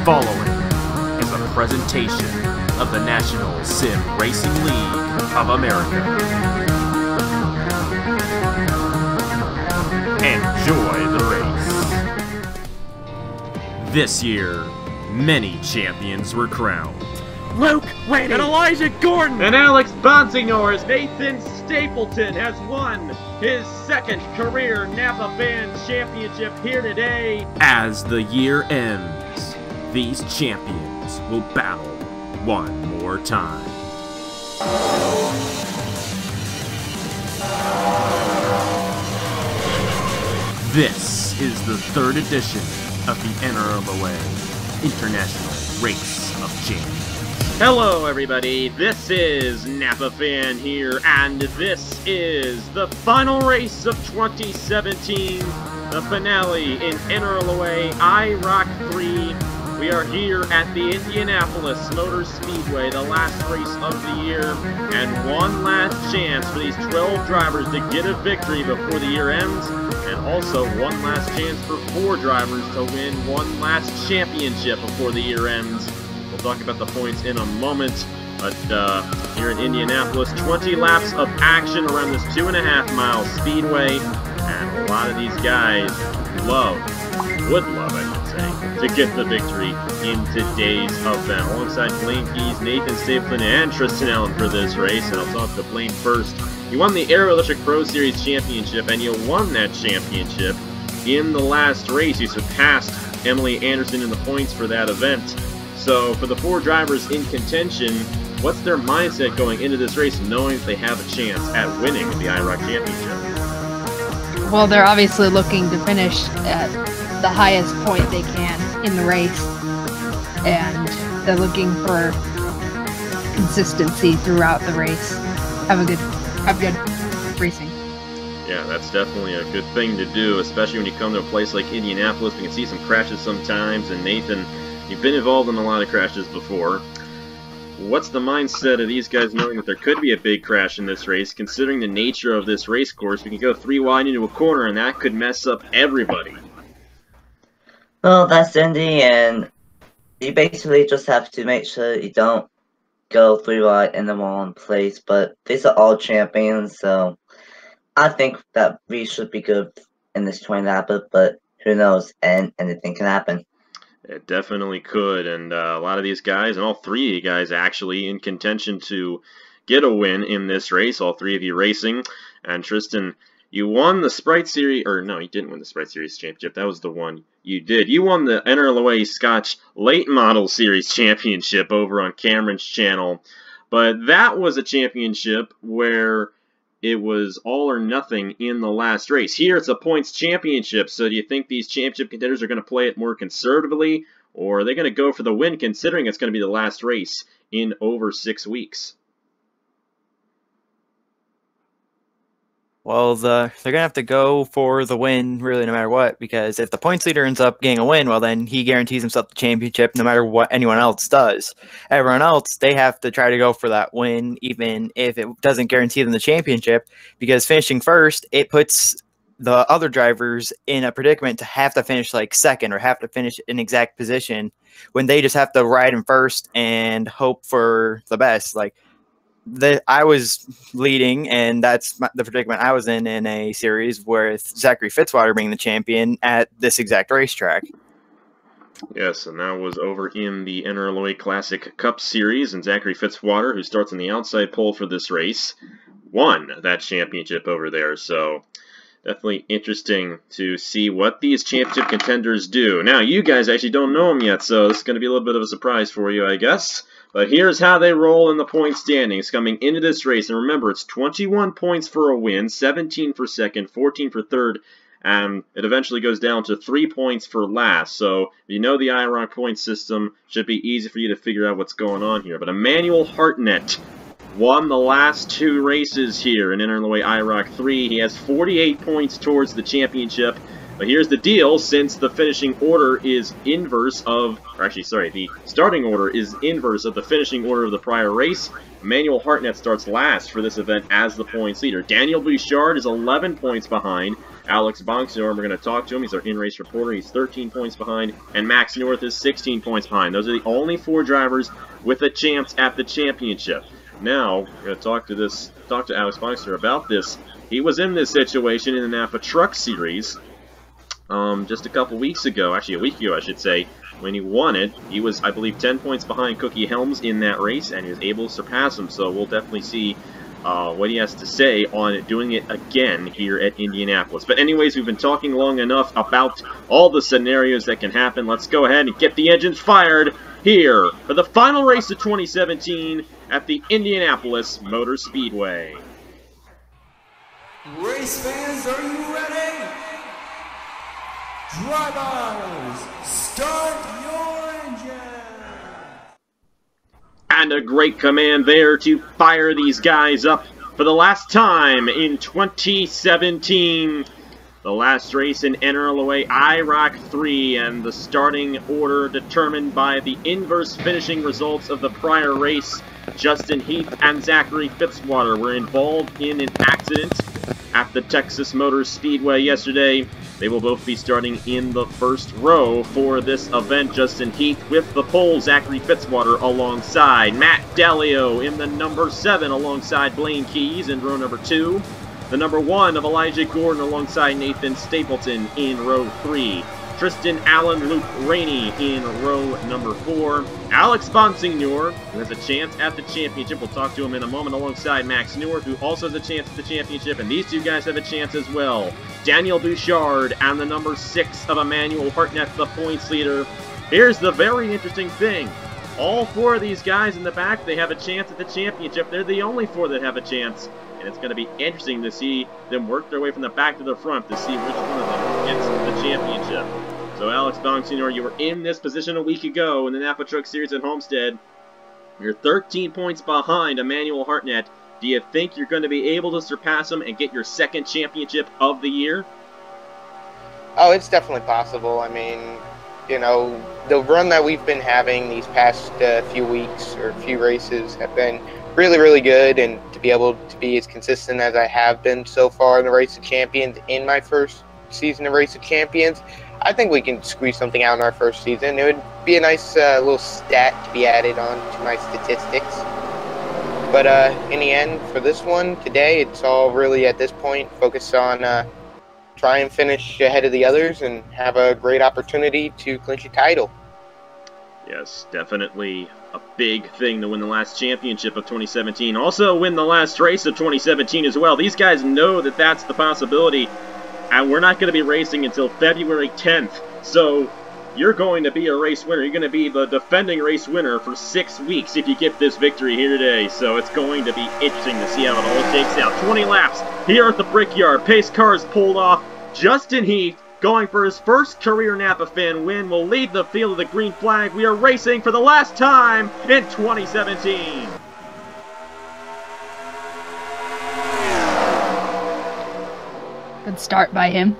following is a presentation of the National Sim Racing League of America. Enjoy the race. This year, many champions were crowned. Luke Rainey and Elijah Gordon and Alex Bonsignor's Nathan Stapleton has won his second career Napa Band Championship here today. As the year ends, these champions will battle one more time. This is the third edition of the NRLOA International Race of Champions. Hello everybody, this is Napa Fan here, and this is the final race of 2017, the finale in NRLOA IROC III. We are here at the Indianapolis Motor Speedway, the last race of the year, and one last chance for these 12 drivers to get a victory before the year ends, and also one last chance for 4 drivers to win one last championship before the year ends. We'll talk about the points in a moment, but here in Indianapolis, 20 laps of action around this 2.5-mile speedway, and a lot of these guys would love, I should say, to get the victory in today's event. Alongside Blaine Keys, Nathan Stapleton, and Tristan Allen for this race, and I'll talk to Blaine first. You won the Aero Electric Pro Series Championship, and you won that championship in the last race. You surpassed Emily Anderson in the points for that event. So, for the 4 drivers in contention, what's their mindset going into this race, knowing that they have a chance at winning the IROC Championship? Well, they're obviously looking to finish at the highest point they can in the race, and they're looking for consistency throughout the race. Have good racing. Yeah, that's definitely a good thing to do, especially when you come to a place like Indianapolis. We can see some crashes sometimes, and Nathan, you've been involved in a lot of crashes before. What's the mindset of these guys knowing that there could be a big crash in this race? Considering the nature of this race course, we can go 3 wide into a corner, and that could mess up everybody. Well, that's Indy, and you basically just have to make sure you don't go 3 wide in the wrong place. But these are all champions, so I think that we should be good in this 20 lapper, but who knows, and anything can happen. It definitely could, and a lot of these guys, and all 3 of you guys actually, in contention to get a win in this race, all 3 of you racing. And Tristan, you won the Sprite Series, or no, you didn't win the Sprite Series Championship, that was the one you did. You won the NRLOA Scotch Late Model Series Championship over on Cameron's channel, but that was a championship where it was all or nothing in the last race. Here it's a points championship, so do you think these championship contenders are going to play it more conservatively, or are they going to go for the win considering it's going to be the last race in over 6 weeks? Well, they're going to have to go for the win, really, no matter what, because if the points leader ends up getting a win, well, then he guarantees himself the championship no matter what anyone else does. Everyone else, they have to try to go for that win, even if it doesn't guarantee them the championship, because finishing first, it puts the other drivers in a predicament to have to finish, like, second or have to finish in exact position when they just have to ride in first and hope for the best. Like, I was leading, and that's the predicament I was in a series with Zachary Fitzwater being the champion at this exact racetrack. Yes, and that was over in the NRLOA Classic Cup Series, and Zachary Fitzwater, who starts in the outside pole for this race, won that championship over there. So definitely interesting to see what these championship contenders do. Now, you guys actually don't know them yet, so this is going to be a little bit of a surprise for you, I guess. But here's how they roll in the point standings coming into this race. And remember, it's 21 points for a win, 17 for second, 14 for third, and it eventually goes down to 3 points for last. So if you know the IROC point system, should be easy for you to figure out what's going on here. But Emmanuel Hartnett won the last 2 races here in NRLOA IROC III. He has 48 points towards the championship. But here's the deal, since the finishing order is inverse of, or actually, sorry, the starting order is inverse of the finishing order of the prior race, Emmanuel Hartnett starts last for this event as the points leader. Daniel Bouchard is 11 points behind. Alex Bonksnorm, we're going to talk to him. He's our in-race reporter. He's 13 points behind, and Max North is 16 points behind. Those are the only 4 drivers with a chance at the championship. Now, we're going to talk to Alex Bonksnorm about this. He was in this situation in the Napa Truck Series just a couple weeks ago, actually a week ago, I should say. When he won it, he was, I believe, 10 points behind Cookie Helms in that race, and he was able to surpass him. So we'll definitely see what he has to say on doing it again here at Indianapolis. But anyways, we've been talking long enough about all the scenarios that can happen. Let's go ahead and get the engines fired here for the final race of 2017 at the Indianapolis Motor Speedway. Race fans, are you ready? Drivers, start your engine! And a great command there to fire these guys up for the last time in 2017. The last race in NRLOA IROC III, and the starting order determined by the inverse finishing results of the prior race. Justin Heath and Zachary Fitzwater were involved in an accident at the Texas Motor Speedway yesterday. They will both be starting in the first row for this event. Justin Heath with the pole, Zachary Fitzwater alongside. Matt Dalio in the number 7 alongside Blaine Keys in row number 2. The number 1 of Elijah Gordon alongside Nathan Stapleton in row 3. Tristan Allen, Luke Rainey in row number 4. Alex Bonsignor, who has a chance at the championship. We'll talk to him in a moment alongside Max North, who also has a chance at the championship. And these two guys have a chance as well. Daniel Bouchard and the number 6 of Emmanuel Hartnett, the points leader. Here's the very interesting thing. All 4 of these guys in the back, they have a chance at the championship. They're the only 4 that have a chance. And it's going to be interesting to see them work their way from the back to the front to see which one of them gets the championship. So Alex Bonsignor, you were in this position a week ago in the Napa Truck Series at Homestead. You're 13 points behind Emmanuel Hartnett. Do you think you're going to be able to surpass him and get your 2nd championship of the year? Oh, it's definitely possible. I mean, you know, the run that we've been having these past few weeks or few races have been really, really good, and to be able to be as consistent as I have been so far in the Race of Champions in my first season of Race of Champions, I think we can squeeze something out in our first season. It would be a nice little stat to be added on to my statistics. But in the end, for this one today, it's all really at this point focused on try and finish ahead of the others and have a great opportunity to clinch a title. Yes, definitely a big thing to win the last championship of 2017. Also win the last race of 2017 as well. These guys know that that's the possibility, and we're not going to be racing until February 10th. So you're going to be a race winner. You're going to be the defending race winner for 6 weeks if you get this victory here today. So it's going to be interesting to see how it all shakes out. 20 laps here at the Brickyard. Pace cars pulled off. Justin Heath, going for his first career Napa fan win, will lead the field of the green flag. We are racing for the last time in 2017. Good start by him.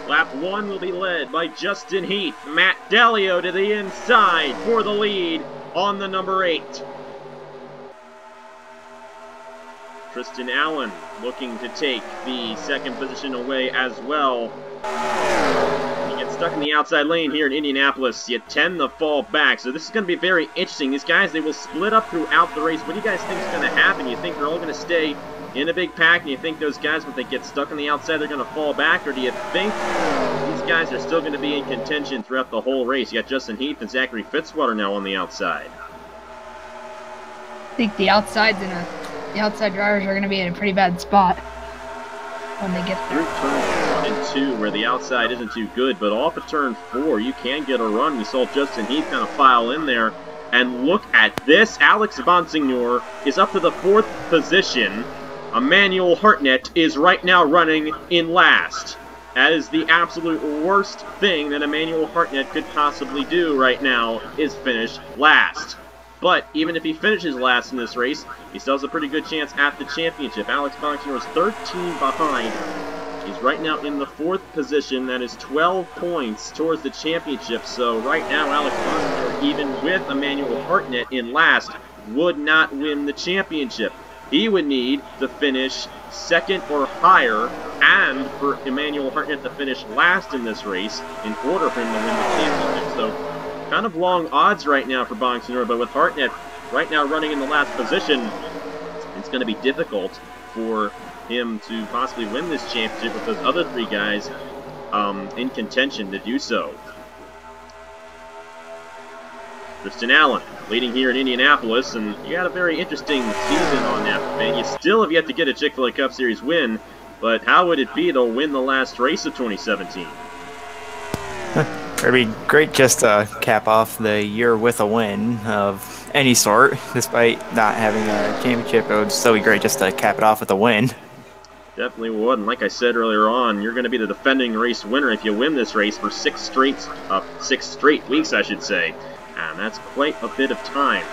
Lap 1 will be led by Justin Heath. Matt Dalio to the inside for the lead on the number 8. Tristan Allen looking to take the 2nd position away as well. He gets stuck in the outside lane here in Indianapolis. You tend to fall back, so this is going to be very interesting. These guys, they will split up throughout the race. What do you guys think is going to happen? You think they're all going to stay in a big pack, and you think those guys, when they get stuck on the outside, they're going to fall back? Or do you think these guys are still going to be in contention throughout the whole race? You got Justin Heath and Zachary Fitzwater now on the outside. I think the outside drivers are going to be in a pretty bad spot when they get there. Through turn 1, turn 2 where the outside isn't too good, but off of turn 4 you can get a run. We saw Justin Heath kind of file in there. And look at this. Alex Bonsignor is up to the 4th position. Emmanuel Hartnett is right now running in last. That is the absolute worst thing that Emmanuel Hartnett could possibly do right now, is finish last. But even if he finishes last in this race, he still has a pretty good chance at the championship. Alex Bonsignor is 13 behind. He's right now in the 4th position. That is 12 points towards the championship. So right now, Alex Bonsignor, even with Emmanuel Hartnett in last, would not win the championship. He would need to finish 2nd or higher, and for Emmanuel Hartnett to finish last in this race in order for him to win the championship. So kind of long odds right now for Bonsignor, but with Hartnett right now running in the last position, it's going to be difficult for him to possibly win this championship with those other 3 guys in contention to do so. Tristan Allen leading here in Indianapolis, and you got a very interesting season on that, man. You still have yet to get a Chick-fil-A Cup Series win, but how would it be to win the last race of 2017? It'd be great just to cap off the year with a win of any sort, despite not having a championship. It would still be great just to cap it off with a win. Definitely would, and like I said earlier on, you're going to be the defending race winner if you win this race for 6 straight weeks, I should say. And that's quite a bit of time.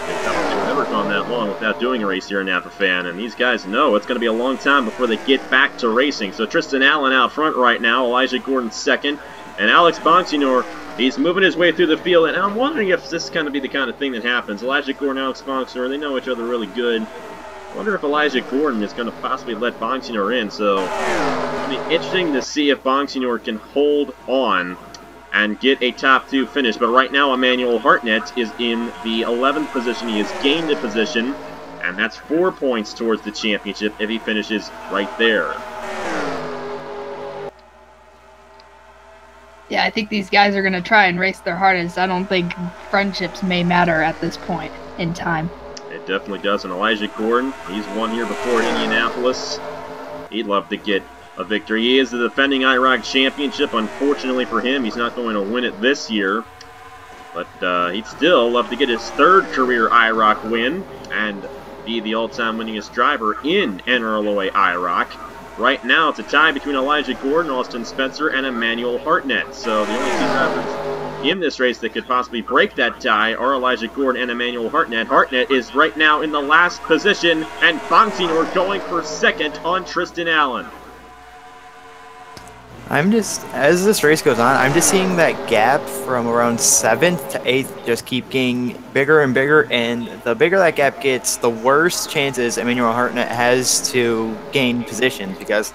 They've never gone that long without doing a race here in Napa Fan, and these guys know it's going to be a long time before they get back to racing. So Tristan Allen out front right now, Elijah Gordon 2nd, and Alex Bonsignor, he's moving his way through the field, and I'm wondering if this is going to be the kind of thing that happens. Elijah Gordon and Alex Bonsignor, they know each other really good. I wonder if Elijah Gordon is going to possibly let Bonsignor in, so it'll be interesting to see if Bonsignor can hold on and get a top 2 finish. But right now, Emmanuel Hartnett is in the 11th position. He has gained a position, and that's 4 points towards the championship if he finishes right there. Yeah, I think these guys are going to try and race their hardest. I don't think friendships may matter at this point in time. It definitely does. And Elijah Gordon, he's won here before in Indianapolis. He'd love to get a victory. He is the defending IROC championship. Unfortunately for him, he's not going to win it this year. But he'd still love to get his 3rd career IROC win and be the all-time winningest driver in NRLOA IROC. Right now, it's a tie between Elijah Gordon, Austin Spencer, and Emmanuel Hartnett. So the only 2 drivers in this race that could possibly break that tie are Elijah Gordon and Emmanuel Hartnett. Hartnett is right now in the last position, and Bonsignor going for 2nd on Tristan Allen. As this race goes on, I'm just seeing that gap from around 7th to 8th just keep getting bigger and bigger, and the bigger that gap gets, the worse chances Emmanuel Hartnett has to gain position, because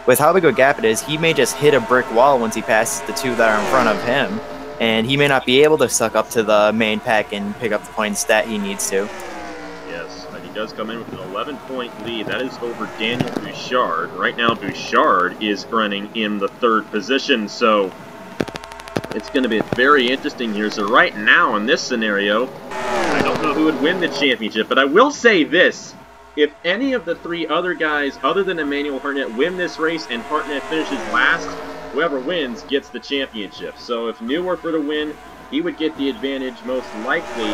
with how big a gap it is, he may just hit a brick wall once he passes the 2 that are in front of him, and he may not be able to suck up to the main pack and pick up the points that he needs to. Yes, but he does come in with an 11-point lead. That is over Daniel Bouchard. Right now, Bouchard is running in the 3rd position, so it's going to be very interesting here. So right now, in this scenario, I don't know who would win the championship, but I will say this. If any of the 3 other guys, other than Emmanuel Hartnett, win this race and Hartnett finishes last, whoever wins gets the championship. So if Newark were to win, he would get the advantage most likely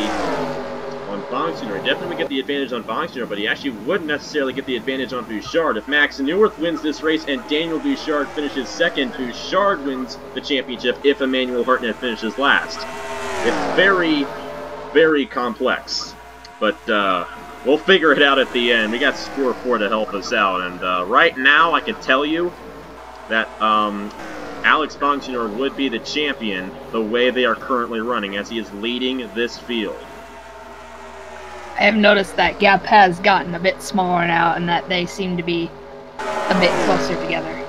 on Bonsignor. He definitely would get the advantage on Bonsignor, but he actually wouldn't necessarily get the advantage on Bouchard. If Max Newark wins this race and Daniel Bouchard finishes 2nd, Bouchard wins the championship if Emmanuel Hartnett finishes last. It's very, very complex, but we'll figure it out at the end. We got Score 4 to help us out, and right now I can tell you that Alex Bonsignor would be the champion the way they are currently running, as he is leading this field. I have noticed that gap has gotten a bit smaller now, and that they seem to be a bit closer together.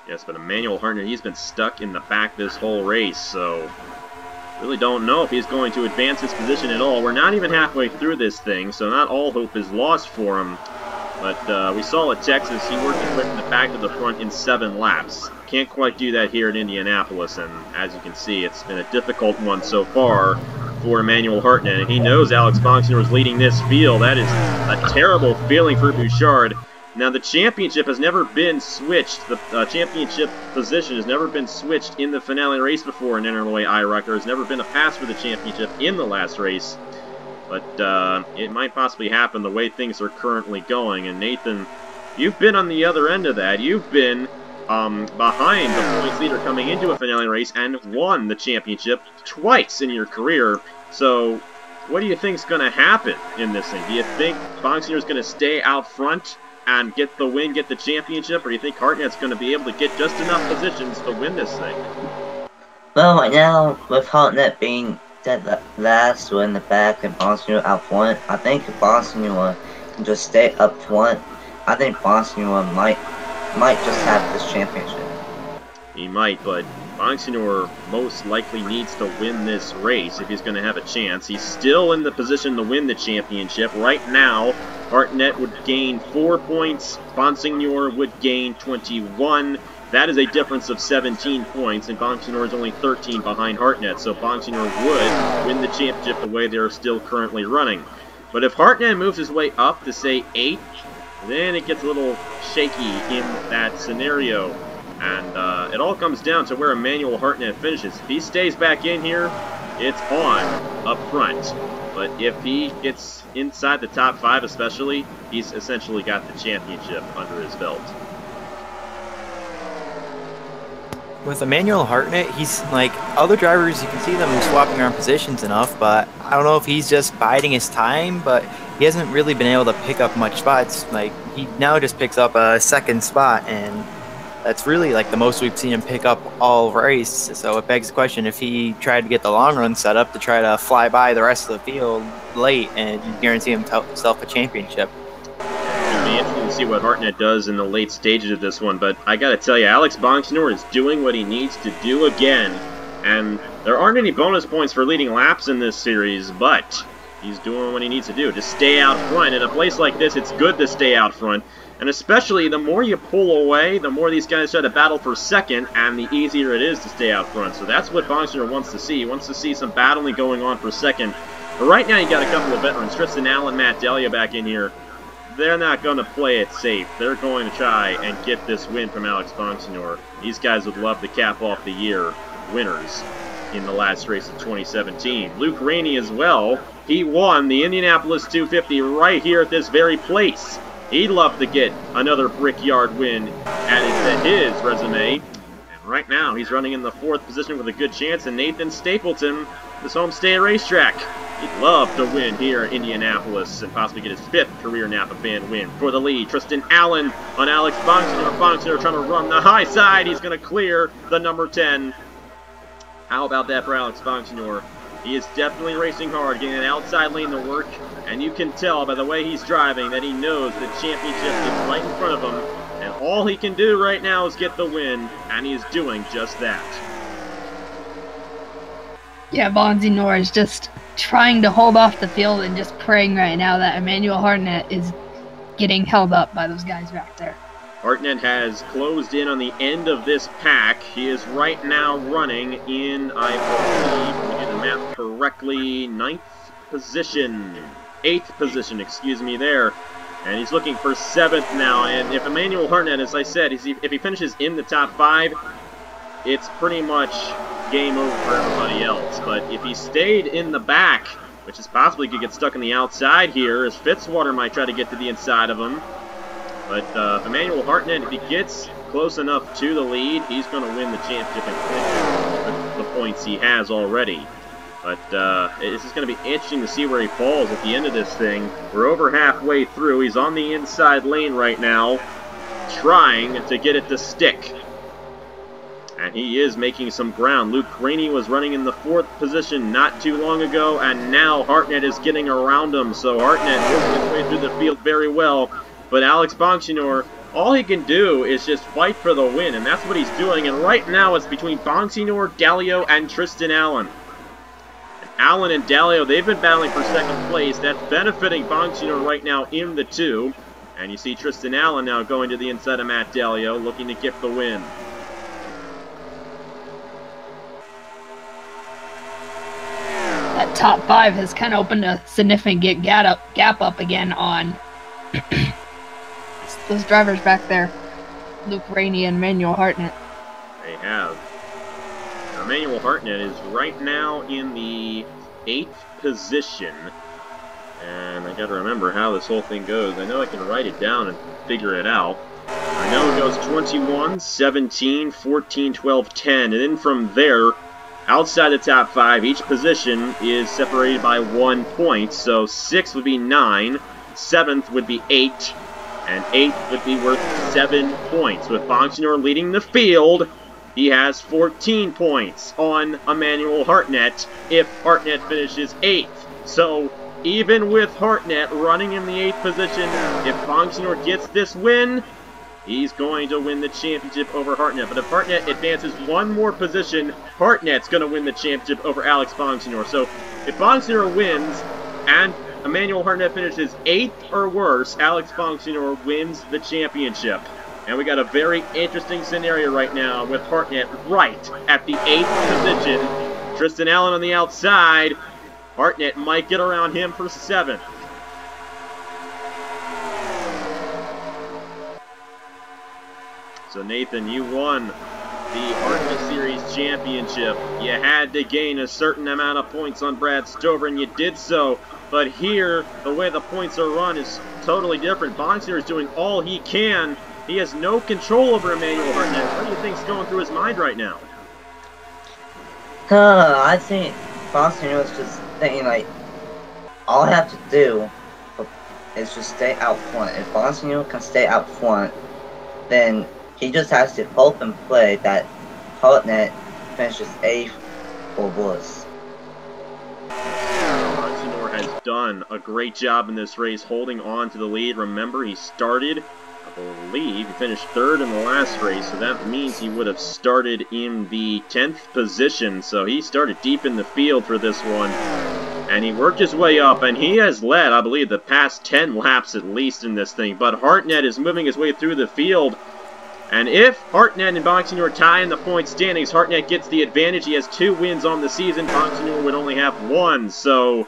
Yes, but Emmanuel Hartnett, he's been stuck in the back this whole race, so really don't know if he's going to advance his position at all. We're not even halfway through this thing, so not all hope is lost for him. But we saw at Texas, he worked his way from the back to the front in 7 laps. Can't quite do that here in Indianapolis, and as you can see, it's been a difficult one so far for Emmanuel Hartnett. And he knows Alex Bonsignor is leading this field. That is a terrible feeling for Bouchard. Now, the championship has never been switched. The championship position has never been switched in the finale race before in NRLOA IROC. There has never been a pass for the championship in the last race. But it might possibly happen the way things are currently going. And Nathan, you've been on the other end of that. You've been behind the points leader coming into a finale race and won the championship twice in your career. So what do you think's going to happen in this thing? Do you think Bonk Sr. is going to stay out front and get the win, get the championship, or do you think Hartnett's going to be able to get just enough positions to win this thing? Well, right now, with Hartnett being dead last or in the back and Bonk Sr. out front, I think if Bonk Sr. can just stay up front, I think Bonk Sr. might just have this championship. He might, but Bonk Sr. most likely needs to win this race if he's going to have a chance. He's still in the position to win the championship. Right now, Hartnett would gain 4 points. Bonk Sr. would gain 21. That is a difference of 17 points, and Bonk Sr. is only 13 behind Hartnett, so Bonk Sr. would win the championship the way they're still currently running. But if Hartnett moves his way up to, say, 8, then it gets a little shaky in that scenario. And it all comes down to where Emmanuel Hartnett finishes. If he stays back in here, it's on up front. But if he gets inside the top 5 especially, he's essentially got the championship under his belt. With Emmanuel Hartnett, he's like other drivers, you can see them swapping around positions enough, but I don't know if he's just biding his time, but he hasn't really been able to pick up much spots. Like, he now just picks up a 2nd spot, and that's really like the most we've seen him pick up all race. So it begs the question, if he tried to get the long run set up to try to fly by the rest of the field late and guarantee himself a championship. It'll be interesting to see what Hartnett does in the late stages of this one, but I gotta tell you, Alex Bonk Sr. is doing what he needs to do again. And there aren't any bonus points for leading laps in this series, but he's doing what he needs to do. Just stay out front. In a place like this, it's good to stay out front. And especially, the more you pull away, the more these guys try to battle for second, and the easier it is to stay out front. So that's what Bonk Sr. wants to see. He wants to see some battling going on for second. But right now, you got a couple of veterans, Tristan Allen, Matt Delia back in here. They're not going to play it safe. They're going to try and get this win from Alex Bonk Sr. These guys would love to cap off the year winners in the last race of 2017. Luke Rainey as well. He won the Indianapolis 250 right here at this very place. He'd love to get another Brickyard win added to his resume. And right now, he's running in the 4th position with a good chance. And Nathan Stapleton, this home state racetrack, he'd love to win here in Indianapolis and possibly get his 5th career Napa fan win. For the lead, Tristan Allen on Alex Bonk Sr. Bonk Sr. trying to run the high side. He's going to clear the number 10. How about that for Alex Bonk Sr.? He is definitely racing hard, getting an outside lane to work, and you can tell by the way he's driving that he knows the championship is right in front of him, and all he can do right now is get the win, and he is doing just that. Yeah, Bonk Sr. is just trying to hold off the field and just praying right now that Emmanuel Hartnett is getting held up by those guys back there. Hartnett has closed in on the end of this pack. He is right now running in, I believe, if we do the math correctly, 9th position. 8th position, excuse me, there. And he's looking for 7th now. And if Emmanuel Hartnett, as I said, if he finishes in the top 5, it's pretty much game over for everybody else. But if he stayed in the back, which is possibly could get stuck on the outside here, as Fitzwater might try to get to the inside of him. But Emmanuel Hartnett, if he gets close enough to the lead, he's going to win the championship and the points he has already. But this is going to be interesting to see where he falls at the end of this thing. We're over halfway through. He's on the inside lane right now, trying to get it to stick. And he is making some ground. Luke Rainey was running in the 4th position not too long ago, and now Hartnett is getting around him. So Hartnett working his way through the field very well. But Alex Bonk Sr., all he can do is just fight for the win, and that's what he's doing. And right now it's between Bonk Sr., Dalio, and Tristan Allen. And Allen and Dalio, they've been battling for 2nd place. That's benefiting Bonk Sr. right now in the 2. And you see Tristan Allen now going to the inside of Matt Dalio, looking to get the win. That top 5 has kind of opened a significant gap up again on those drivers back there, Luke Rainey and Manuel Hartnett. They have. Emmanuel Hartnett is right now in the 8th position. And I gotta remember how this whole thing goes. I know I can write it down and figure it out. I know it goes 21, 17, 14, 12, 10. And then from there, outside the top 5, each position is separated by 1 point. So 6th would be 9, 7th would be 8, and 8th would be worth 7 points. With Bonsignor leading the field, he has 14 points on Emmanuel Hartnett if Hartnett finishes 8th. So even with Hartnett running in the 8th position, if Bonsignor gets this win, he's going to win the championship over Hartnett. But if Hartnett advances 1 more position, Hartnett's going to win the championship over Alex Bonsignor. So if Bonsignor wins and Emmanuel Hartnett finishes 8th or worse, Alex Bonsignor wins the championship. And we got a very interesting scenario right now with Hartnett right at the 8th position. Tristan Allen on the outside. Hartnett might get around him for 7th. So Nathan, you won the ARCA Series Championship. You had to gain a certain amount of points on Brad Stover, and you did so. But here, the way the points are run is totally different. Bonsignor is doing all he can. He has no control over Emmanuel Hartnett. What do you think's going through his mind right now? I think Bonsignor was just thinking, like, all I have to do is just stay out front. If Bonsignor can stay out front, then he just has to hope and pray that Hartnett finishes 8th or worse. Bonsignor has done a great job in this race, holding on to the lead. Remember, he started, I believe, he finished 3rd in the last race, so that means he would have started in the 10th position. So he started deep in the field for this one, and he worked his way up, and he has led, I believe, the past 10 laps at least in this thing. But Hartnett is moving his way through the field, and if Hartnett and Bonsignor tie in the point standings, Hartnett gets the advantage. He has 2 wins on the season. Bonsignor would only have 1, so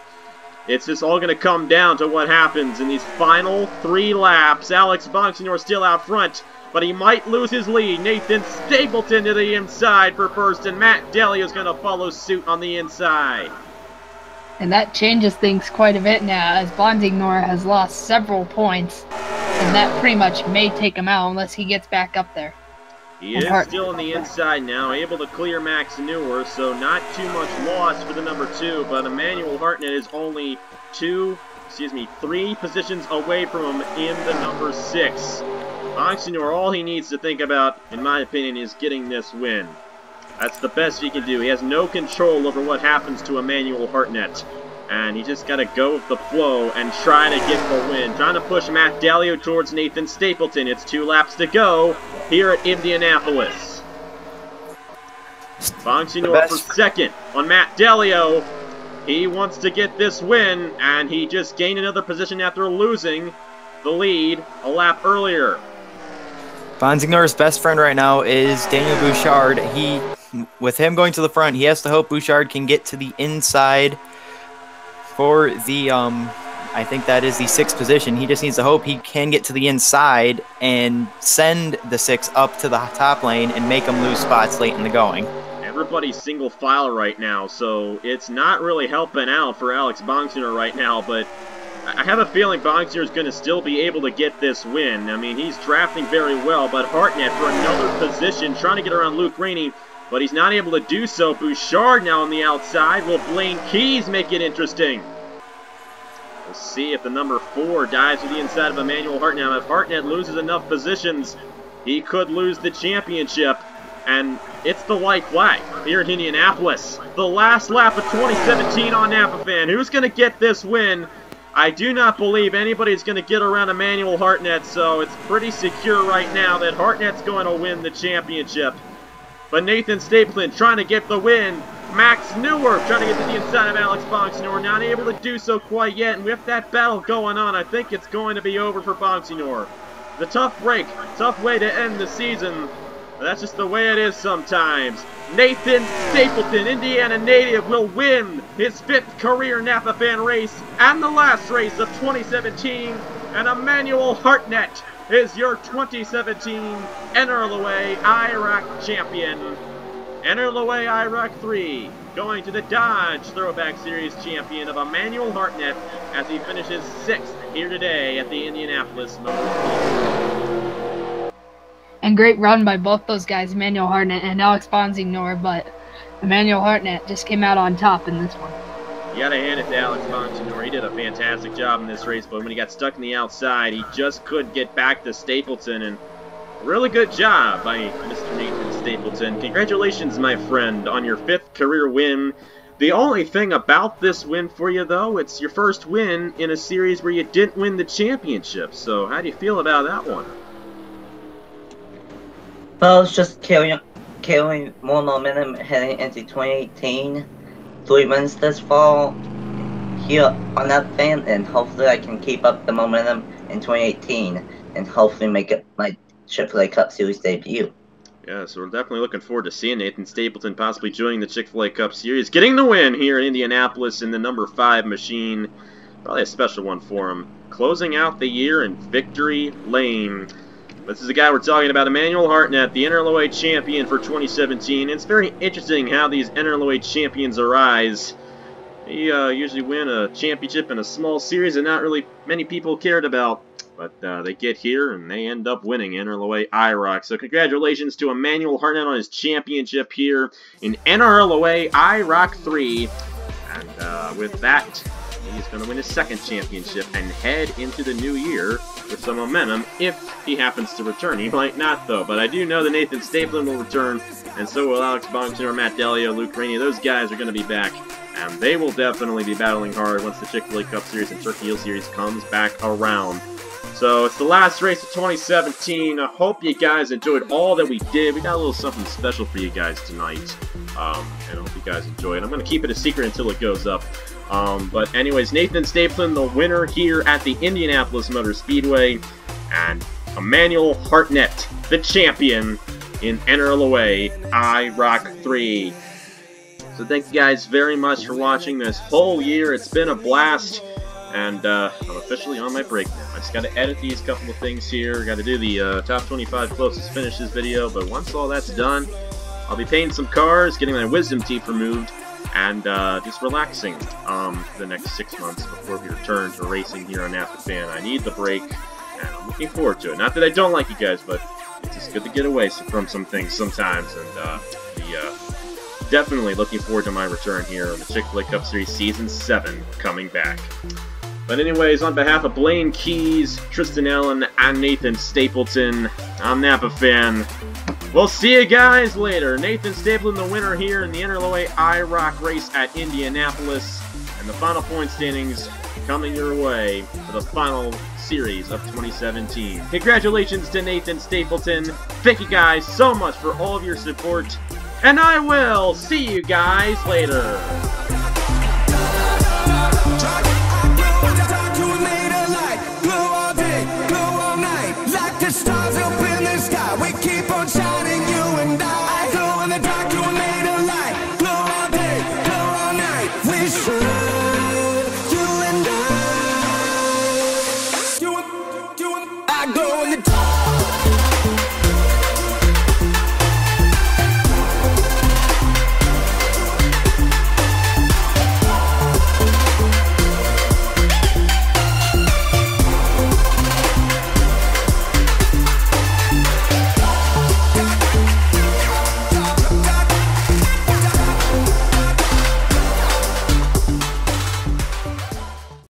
it's just all going to come down to what happens in these final 3 laps. Alex Bonsignor still out front, but he might lose his lead. Nathan Stapleton to the inside for first, and Matt Daly is going to follow suit on the inside. And that changes things quite a bit now, as Bonsignor has lost several points, and that pretty much may take him out unless he gets back up there. He is still on the inside now, able to clear Max Neuer, so not too much loss for the number 2, but Emmanuel Hartnett is only 3 positions away from him in the number 6. Bonsignor, all he needs to think about, in my opinion, is getting this win. That's the best he can do. He has no control over what happens to Emmanuel Hartnett. And he just got to go with the flow and try to get the win. Trying to push Matt Dalio towards Nathan Stapleton. It's 2 laps to go here at Indianapolis. Bonsignor for 2nd on Matt Dalio. He wants to get this win, and he just gained another position after losing the lead a lap earlier. Bonsignor's best friend right now is Daniel Bouchard. With him going to the front, he has to hope Bouchard can get to the inside for the, I think that is the 6th position. He just needs to hope he can get to the inside and send the 6 up to the top lane and make him lose spots late in the going. Everybody's single file right now, so it's not really helping out for Alex Bonsignor right now, but I have a feeling Bonsignor is going to still be able to get this win. I mean, he's drafting very well, but Hartnett for another position, trying to get around Luke Rainey, but he's not able to do so. Bouchard now on the outside. Will Blaine Keys make it interesting? We'll see if the number 4 dives to the inside of Emmanuel Hartnett. Now, if Hartnett loses enough positions, he could lose the championship. And it's the white flag here in Indianapolis. The last lap of 2017 on Napa Fan. Who's going to get this win? I do not believe anybody's going to get around Emmanuel Hartnett, so it's pretty secure right now that Hartnett's going to win the championship. But Nathan Stapleton trying to get the win. Max Neuer trying to get to the inside of Alex Bonsignor. Not able to do so quite yet, and with that battle going on, I think it's going to be over for Bonsignor. The tough break, tough way to end the season. That's just the way it is sometimes. Nathan Stapleton, Indiana native, will win his 5th career Napa Fan race and the last race of 2017. And Emmanuel Hartnett is your 2017 NRLOA IROC champion. NRLOA IROC III going to the Dodge Throwback Series champion of Emmanuel Hartnett as he finishes 6th here today at the Indianapolis Motor Speedway. And great run by both those guys, Emmanuel Hartnett and Alex Bonsignor, but Emmanuel Hartnett just came out on top in this one. You gotta hand it to Alex Bonsignor. He did a fantastic job in this race, but when he got stuck in the outside, he just couldn't get back to Stapleton, and really good job by Mr. Nathan Stapleton. Congratulations, my friend, on your 5th career win. The only thing about this win for you, though, it's your first win in a series where you didn't win the championship. So how do you feel about that one? Well, it's just carrying more momentum heading into 2018. 3 wins this fall here on that fan, and hopefully I can keep up the momentum in 2018 and hopefully make it my Chick-fil-A Cup Series debut. Yeah, so we're definitely looking forward to seeing Nathan Stapleton possibly joining the Chick-fil-A Cup Series, getting the win here in Indianapolis in the number 5 machine. Probably a special one for him. Closing out the year in victory lane. This is the guy we're talking about, Emmanuel Hartnett, the NRLOA champion for 2017. It's very interesting how these NRLOA champions arise. They usually win a championship in a small series that not really many people cared about. But they get here and they end up winning NRLOA IROC. So congratulations to Emmanuel Hartnett on his championship here in NRLOA IROC III. And with that, he's going to win his 2nd championship and head into the new year with some momentum if he happens to return. He might not, though, but I do know that Nathan Stapleton will return, and so will Alex Bonsignor, Matt Delio, Luke Rainey. Those guys are going to be back, and they will definitely be battling hard once the Chick-fil-A Cup Series and Turkey Hill Series comes back around. So it's the last race of 2017. I hope you guys enjoyed all that we did. We got a little something special for you guys tonight, and I hope you guys enjoy it. I'm going to keep it a secret until it goes up. But anyways, Nathan Stapleton, the winner here at the Indianapolis Motor Speedway, and Emmanuel Hartnett, the champion in NRLOA IROC III. So thank you guys very much for watching this whole year. It's been a blast, and I'm officially on my break now. I just got to edit these couple of things here. Got to do the top 25 closest finishes video, but once all that's done, I'll be painting some cars, getting my wisdom teeth removed, and just relaxing the next 6 months before we return to racing here on Napa Fan. I need the break, and I'm looking forward to it. Not that I don't like you guys, but it's just good to get away from some things sometimes, and definitely looking forward to my return here on the Chick-fil-A Cup Series Season 7 coming back. But anyways, on behalf of Blaine Keys, Tristan Allen, and Nathan Stapleton, I'm Napa Fan. We'll see you guys later. Nathan Stapleton, the winner here in the NRLOA IROC race at Indianapolis. And the final point standings coming your way for the final series of 2017. Congratulations to Nathan Stapleton. Thank you guys so much for all of your support. And I will see you guys later.